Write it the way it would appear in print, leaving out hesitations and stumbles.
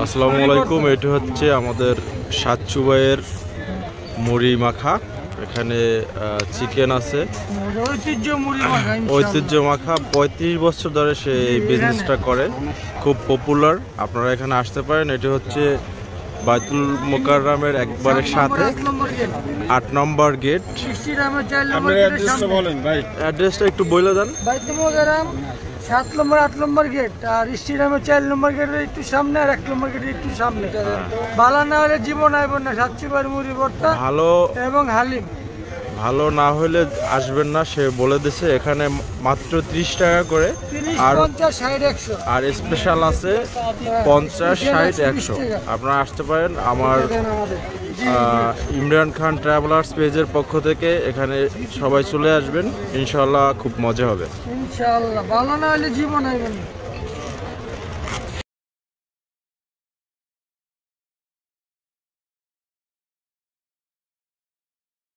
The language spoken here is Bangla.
আসসালামু আলাইকুম। এটি হচ্ছে আমাদের সাতচুবাইয়ের মুড়ি মাখা। এখানে চিকেন আছে, ঐতিহ্য মাখা। 35 বছর ধরে সে এই বিজনেসটা করে, খুব পপুলার। আপনারা এখানে আসতে পারেন। এটি হচ্ছে বাইতুল মোকাররমের একবারে সাথে 8 নম্বর গেট। অ্যাড্রেসটা একটু বলে দেন। বাইতুল মোকাররম 7 নম্বর 8 নম্বর গেট, আর স্টেডিয়ামের 4 নম্বর গেটের একটু সামনে, আর 1 নম্বর গেটের একটু সামনে। ভালো না হলে জীবন আইব না। সাতচুবাইয়ের মুড়ি ভর্তা ভালো এবং হালিম। ভালো না হলে আসবেন না, সে বলে দিছে। এখানে মাত্র 30 টাকা করে, 30, আর 50, 60, 100 আর স্পেশাল আছে 50, 60, 100। আপনারা আসতে পারেন আমার ইমরান খান ট্রাভেলার্স পেজের পক্ষ থেকে। এখানে সবাই চলে আসবেন, ইনশাআল্লাহ খুব মজা হবে। ইনশাআল্লাহ। ভালো না হলে জীবন আইব না।